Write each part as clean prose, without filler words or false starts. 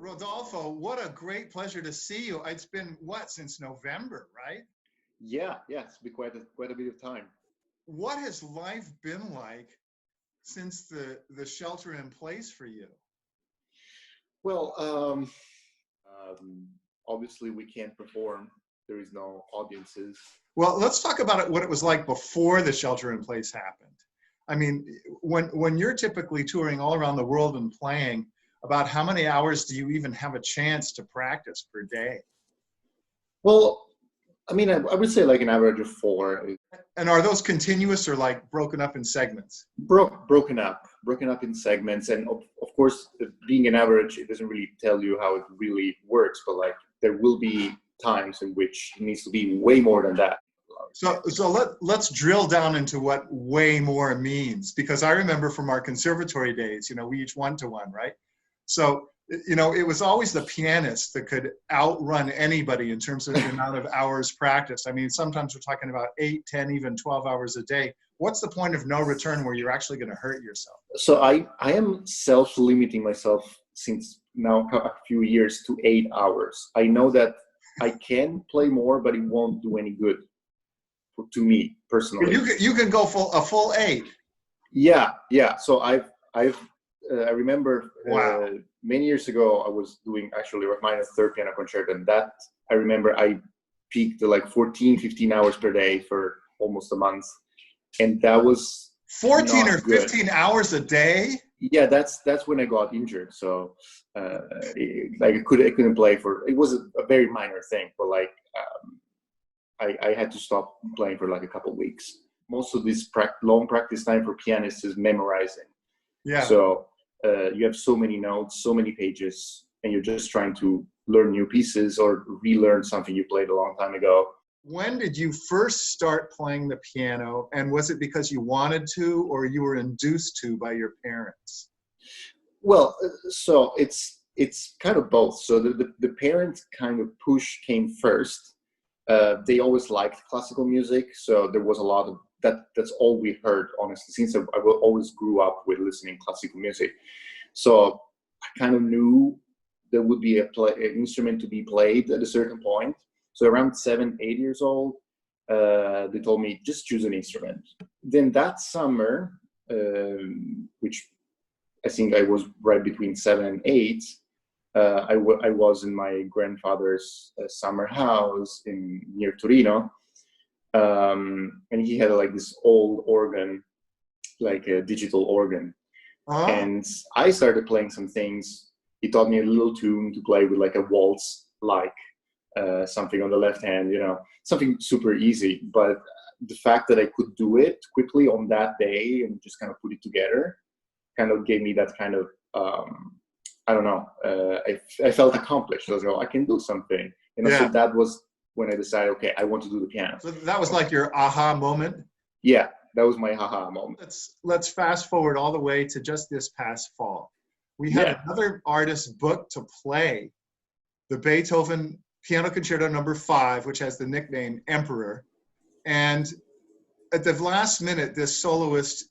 Rodolfo, what a great pleasure to see you. It's been what, since November, right? Yeah, it's been quite a bit of time. What has life been like since the shelter in place for you? Well, obviously we can't perform. There is no audiences. Well, let's talk about what it was like before the shelter in place happened. I mean, when you're typically touring all around the world and playing, about how many hours do you even have a chance to practice per day? Well, I mean, I would say like an average of 4. And are those continuous or like broken up in segments? Broken up in segments, and of course, being an average, it doesn't really tell you how it really works. But like, there will be times in which it needs to be way more than that. So let's drill down into what way more means, because I remember from our conservatory days, we each 1-to-1, right? So, it was always the pianist that could outrun anybody in terms of the amount of hours practiced. I mean, sometimes we're talking about 8, 10, even 12 hours a day. What's the point of no return where you're actually going to hurt yourself? So I am self-limiting myself since now a few years to 8 hours. I know that I can play more, but it won't do any good to me personally. You can go a full 8. Yeah. So I remember wow. Many years ago I was doing actually Rachmaninoff's third piano concerto, and that I remember I peaked to like 14, 15 hours per day for almost a month, and that was 14 or 15 hours a day. Yeah, that's when I got injured. So I couldn't play for. It was a very minor thing, but like I had to stop playing for like a couple of weeks. Most of this long practice time for pianists is memorizing. Yeah. So you have so many notes, so many pages, and you're just trying to learn new pieces or relearn something you played a long time ago. When did you first start playing the piano, and was it because you wanted to or you were induced to by your parents? Well, so it's kind of both. So the parent kind of push came first. They always liked classical music, so there was a lot of that's all we heard, honestly, since I always grew up with listening classical music. So I kind of knew there would be an instrument to be played at a certain point. So around 7, 8 years old, they told me, just choose an instrument. Then that summer, which I think I was right between 7 and 8, I was in my grandfather's summer house near Torino. And he had like this old organ, like a digital organ. Uh-huh. And I started playing some things. He taught me a little tune to play with, like a waltz, like something on the left hand, something super easy. But the fact that I could do it quickly on that day and just kind of put it together kind of gave me that kind of, I don't know, I felt accomplished. I was like, I can do something. So that was when I decided, okay, I want to do the piano. So that was like your aha moment? Yeah, that was my aha moment. Let's fast forward all the way to just this past fall. We had another artist booked to play the Beethoven Piano Concerto No.5, which has the nickname Emperor. And at the last minute, this soloist,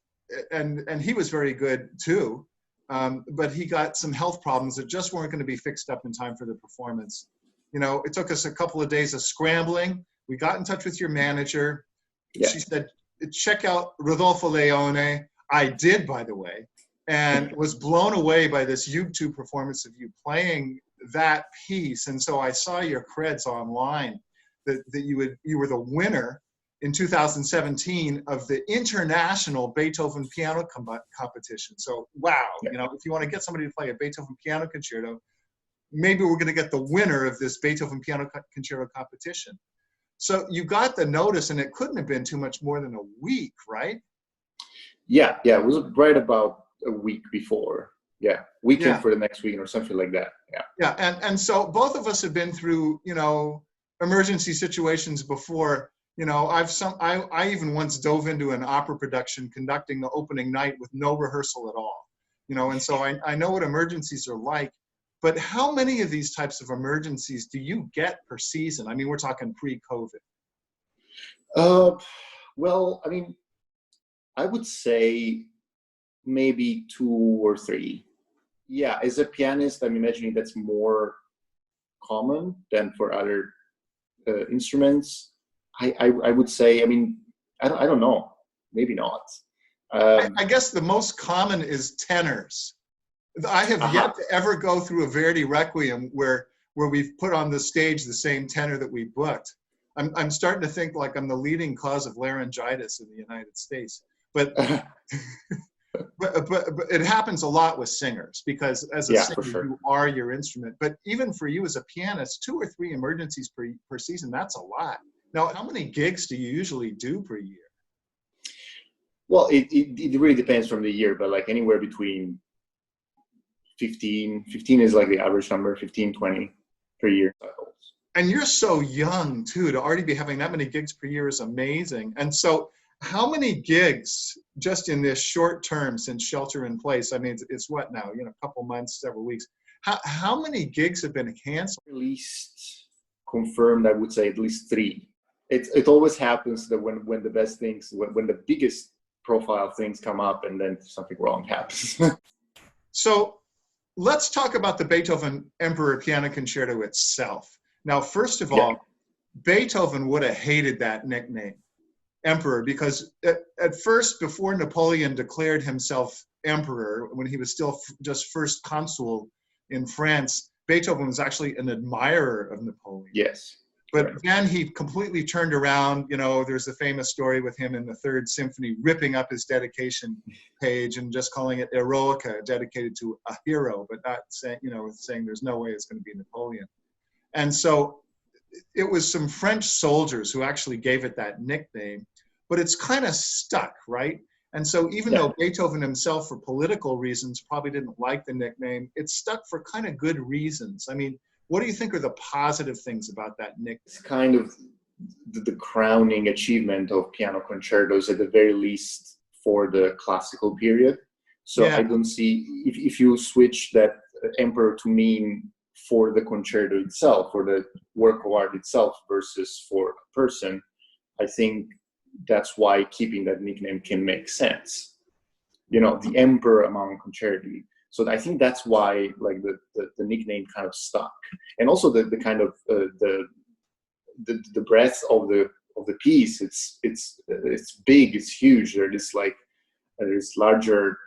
and he was very good too, but he got some health problems that just weren't going to be fixed up in time for the performance. It took us a couple of days of scrambling. We got in touch with your manager. Yeah. She said, check out Rodolfo Leone. I did, by the way, and was blown away by this YouTube performance of you playing that piece. And so I saw your creds online that you were the winner in 2017 of the International Beethoven Piano Competition. So, wow, if you want to get somebody to play a Beethoven Piano Concerto, maybe we're going to get the winner of this Beethoven Piano Concerto competition. So you got the notice, and it couldn't have been too much more than a week, right? Yeah, it was right about a week before. Yeah, weekend for the next weekend or something like that. Yeah, and so both of us have been through, emergency situations before. I even once dove into an opera production conducting the opening night with no rehearsal at all. And so I know what emergencies are like. But how many of these types of emergencies do you get per season? I mean, we're talking pre-COVID. Well, I mean, I would say maybe 2 or 3. Yeah, as a pianist, I'm imagining that's more common than for other instruments. I would say, I mean, I don't know, maybe not. I guess the most common is tenors. I have yet to ever go through a Verdi Requiem where we've put on the stage the same tenor that we booked. I'm starting to think like I'm the leading cause of laryngitis in the United States. But but it happens a lot with singers, because as a singer, sure. you are your instrument. But even for you as a pianist, 2 or 3 emergencies per season, that's a lot. Now, how many gigs do you usually do per year? Well, it really depends from the year, but like anywhere between 15 is like the average number, 15, 20 per year. And you're so young too, to already be having that many gigs per year is amazing. And so how many gigs just in this short term since shelter in place? I mean, it's what now, a couple months, several weeks. How many gigs have been canceled? At least confirmed, I would say at least 3. It always happens that when the best things, when the biggest profile things come up, and then something wrong happens. So let's talk about the Beethoven Emperor Piano Concerto itself. Now, first of all, Beethoven would have hated that nickname, Emperor, because at first, before Napoleon declared himself emperor, when he was still just first consul in France, Beethoven was actually an admirer of Napoleon. Yes. But then he completely turned around. There's a famous story with him in the Third Symphony, ripping up his dedication page and just calling it Eroica, dedicated to a hero, but not saying, saying there's no way it's going to be Napoleon. And so it was some French soldiers who actually gave it that nickname, but it's kind of stuck, right? And so even though Beethoven himself, for political reasons, probably didn't like the nickname, it stuck for kind of good reasons. I mean, what do you think are the positive things about that nickname? It's kind of the crowning achievement of piano concertos, at the very least for the classical period. So I don't see, if you switch that emperor to mean for the concerto itself, or the work of art itself versus for a person, I think that's why keeping that nickname can make sense. The emperor among concerti. So I think that's why, like, the nickname kind of stuck, and also the kind of the breadth of the piece. It's big, it's huge. There's larger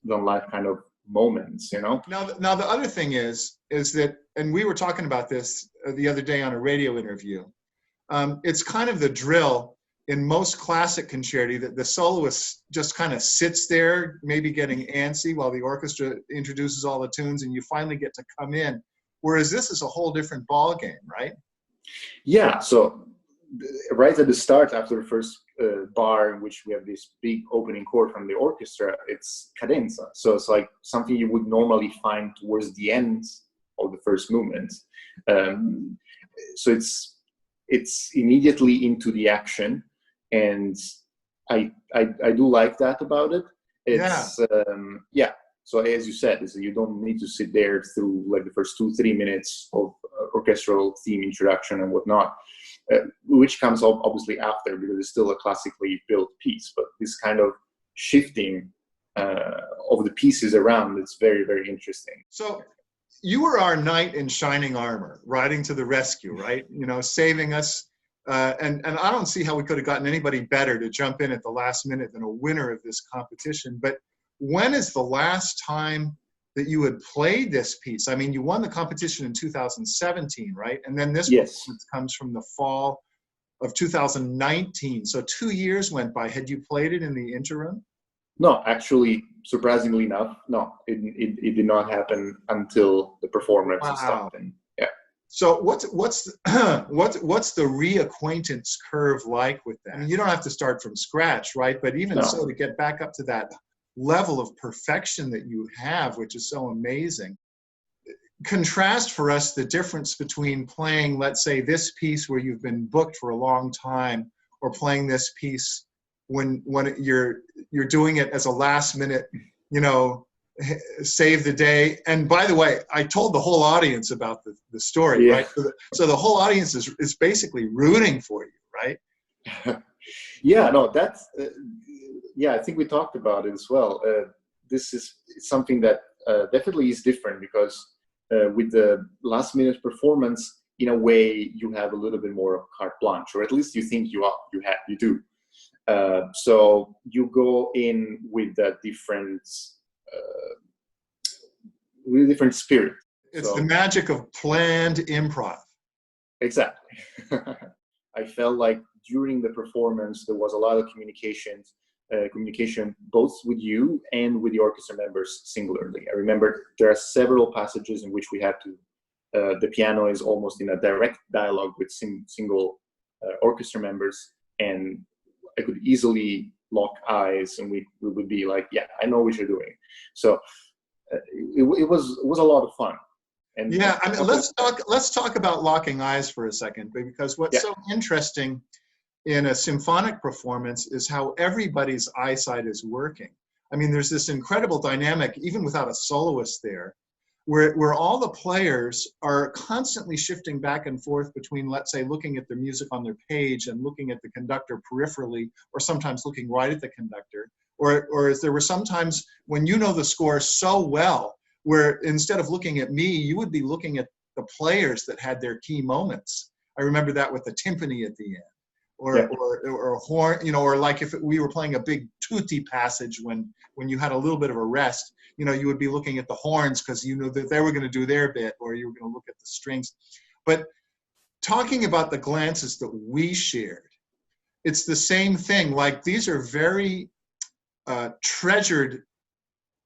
than life kind of moments. Now the other thing is that, and we were talking about this the other day on a radio interview. It's kind of the drill in most classic concerti that the soloist just kind of sits there, maybe getting antsy while the orchestra introduces all the tunes, and you finally get to come in. Whereas this is a whole different ball game, right? Yeah. So right at the start, after the first bar, in which we have this big opening chord from the orchestra, it's Cadenza. So it's like something you would normally find towards the end of the first movement. So it's immediately into the action. And I do like that about it. It's So as you said, you don't need to sit there through like the first 2-3 minutes of orchestral theme introduction and whatnot, which comes obviously after, because it's still a classically built piece. But this kind of shifting of the pieces around, it's very, very interesting. So you were our knight in shining armor, riding to the rescue, right? Saving us. And I don't see how we could have gotten anybody better to jump in at the last minute than a winner of this competition. But when is the last time that you had played this piece? I mean, you won the competition in 2017, right? And then this performance comes from the fall of 2019. So 2 years went by. Had you played it in the interim? No, actually, surprisingly enough, no. It did not happen until the performance in Stockton. Yeah. So what's the reacquaintance curve like with that? I mean, you don't have to start from scratch, right? But even so, to get back up to that level of perfection that you have, which is so amazing. Contrast for us the difference between playing, let's say, this piece where you've been booked for a long time, or playing this piece when you're doing it as a last minute, save the day. And by the way, I told the whole audience about the story, right? So the whole audience is basically rooting for you, right? Yeah, no, that's, I think we talked about it as well. This is something that definitely is different because with the last minute performance, in a way, you have a little bit more of carte blanche, or at least you think you do. So you go in with a different, really different spirit. It's the magic of planned improv. Exactly. I felt like during the performance, there was a lot of communication both with you and with the orchestra members singularly. I remember there are several passages in which we had to, the piano is almost in a direct dialogue with single orchestra members, and I could easily lock eyes and we would be like, yeah, I know what you're doing. So it was a lot of fun. And yeah, I mean, let's talk about locking eyes for a second, because what's so interesting in a symphonic performance is how everybody's eyesight is working. I mean, there's this incredible dynamic, even without a soloist there, where all the players are constantly shifting back and forth between, let's say, looking at the music on their page and looking at the conductor peripherally, or sometimes looking right at the conductor. Or as there were sometimes when you know the score so well, where instead of looking at me, you would be looking at the players that had their key moments. I remember that with the timpani at the end. Or a horn, you know, or like if we were playing a big tutti passage when you had a little bit of a rest, you know, you would be looking at the horns because you knew that they were going to do their bit, or you were going to look at the strings. But talking about the glances that we shared, it's the same thing. Like, these are very treasured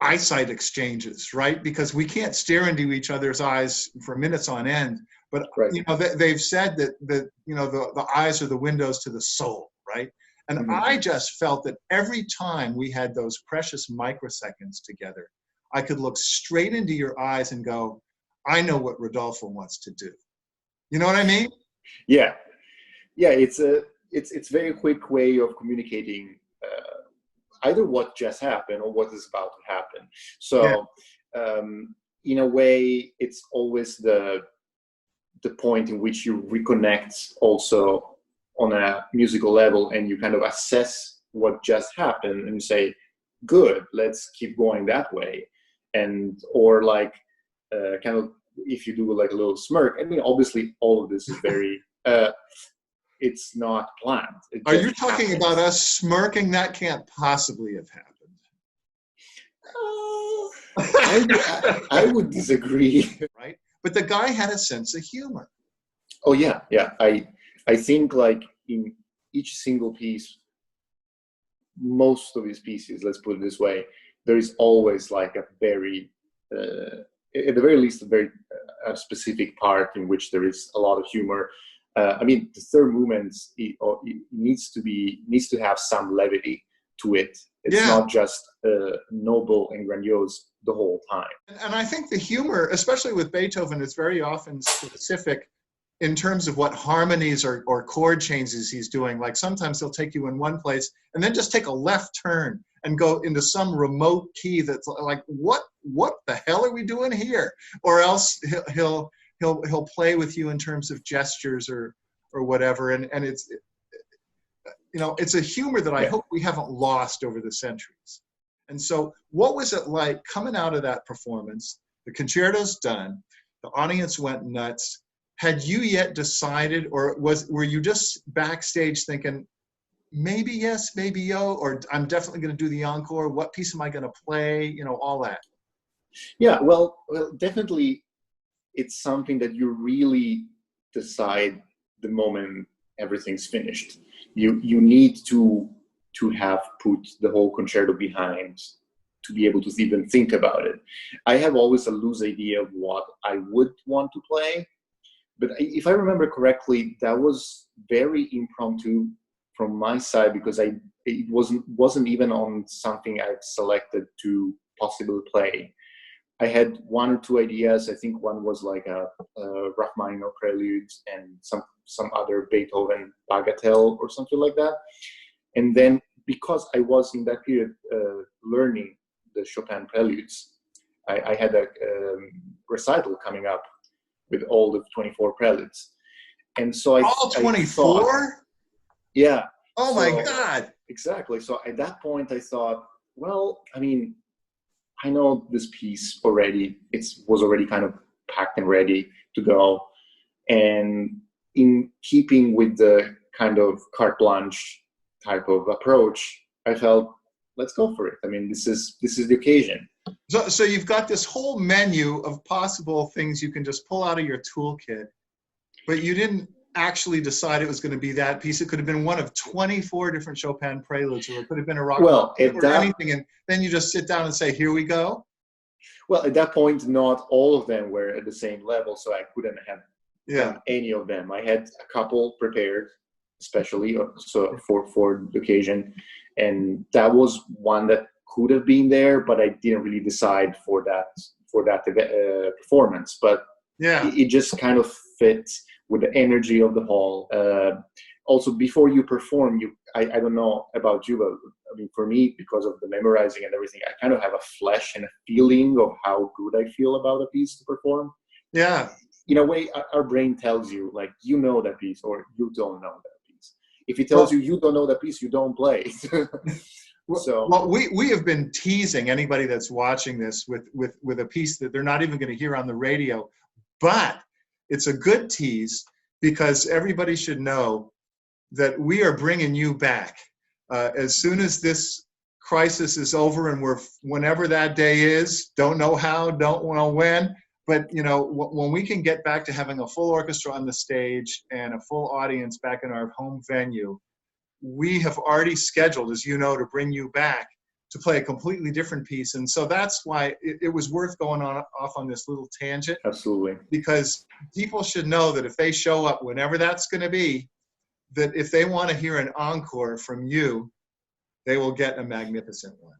eyesight exchanges, right? Because we can't stare into each other's eyes for minutes on end. But you know, they've said that you know, the eyes are the windows to the soul, right? And I just felt that every time we had those precious microseconds together, I could look straight into your eyes and go, I know what Rodolfo wants to do. You know what I mean? Yeah, it's a very quick way of communicating either what just happened or what is about to happen. So in a way, it's always the point in which you reconnect also on a musical level, and you kind of assess what just happened and you say, good, let's keep going that way. And or like kind of, if you do like a little smirk, I mean, obviously all of this is very it's not planned. Are you talking about us smirking? That can't possibly have happened. I would disagree. Right? But the guy had a sense of humor. Oh yeah. I think like in each single piece, most of his pieces, let's put it this way, there is always like a very, at the very least, a very specific part in which there is a lot of humor. I mean, the third movement, it needs to have some levity to it. It's not just noble and grandiose the whole time. And I think the humor, especially with Beethoven, is very often specific in terms of what harmonies or chord changes he's doing. Like sometimes he'll take you in one place and then just take a left turn and go into some remote key that's like, what the hell are we doing here? Or else he'll play with you in terms of gestures or whatever. And it's, you know, it's a humor that I hope we haven't lost over the centuries. And so what was it like coming out of that performance? The concerto's done. The audience went nuts. Had you yet decided, or were you just backstage thinking, maybe yes, maybe no, or I'm definitely going to do the encore? What piece am I going to play? You know, all that. Yeah, well, definitely it's something that you really decide the moment everything's finished. You need to have put the whole concerto behind to be able to even think about it. I have always a loose idea of what I would want to play, but if I remember correctly, that was very impromptu from my side, because it wasn't even on something I've selected to possibly play. I had one or two ideas. I think one was like a Rachmaninoff prelude and some other Beethoven bagatelle or something like that. And then because I was in that period learning the Chopin preludes, I had a recital coming up with all the 24 preludes. And so all 24? Yeah. Oh my God. Exactly. So at that point I thought, well, I mean, I know this piece already. It was already kind of packed and ready to go. And in keeping with the kind of carte blanche type of approach, I felt, let's go for it. I mean, this is the occasion. So you've got this whole menu of possible things you can just pull out of your toolkit, but you didn't actually decide it was going to be that piece. It could have been one of 24 different Chopin preludes, or it could have been a rock or anything, and then you just sit down and say, here we go. Well, at that point, not all of them were at the same level, so I couldn't have done any of them. I had a couple prepared, especially so for the occasion, and that was one that could have been there, but I didn't really decide for that performance. But it just kind of fit with the energy of the hall. Also, before you perform, I don't know about you, but I mean, for me, because of the memorizing and everything, I kind of have a flash and a feeling of how good I feel about a piece to perform. Yeah. In a way, our brain tells you, like, you know that piece or you don't know that piece. If it tells you don't know that piece, you don't play. Well, we have been teasing anybody that's watching this with a piece that they're not even going to hear on the radio, but it's a good tease because everybody should know that we are bringing you back as soon as this crisis is over, and whenever that day is, don't know how, don't know when, but when we can get back to having a full orchestra on the stage and a full audience back in our home venue, we have already scheduled, as you know, to bring you back to play a completely different piece. And so that's why it was worth going off on this little tangent. Absolutely. Because people should know that if they show up, whenever that's going to be, that if they want to hear an encore from you, they will get a magnificent one.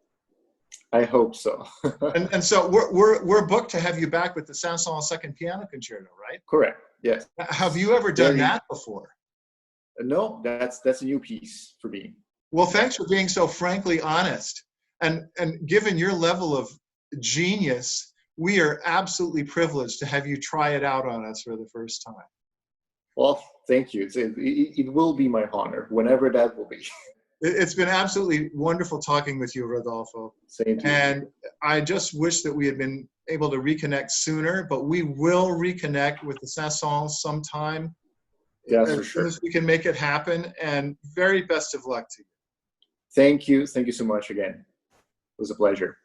I hope so. and so we're booked to have you back with the Saint-Saëns Second Piano Concerto, right? Correct. Yes. Have you ever done that before? No, that's a new piece for me. Well, thanks for being so frankly honest. And given your level of genius, we are absolutely privileged to have you try it out on us for the first time. Well, thank you. It will be my honor, whenever that will be. It's been absolutely wonderful talking with you, Rodolfo. Same to you. And I just wish that we had been able to reconnect sooner, but we will reconnect with the Saint-Saëns sometime. Yes, as for sure. soon as we can make it happen, and very best of luck to you. Thank you. Thank you so much again. It was a pleasure.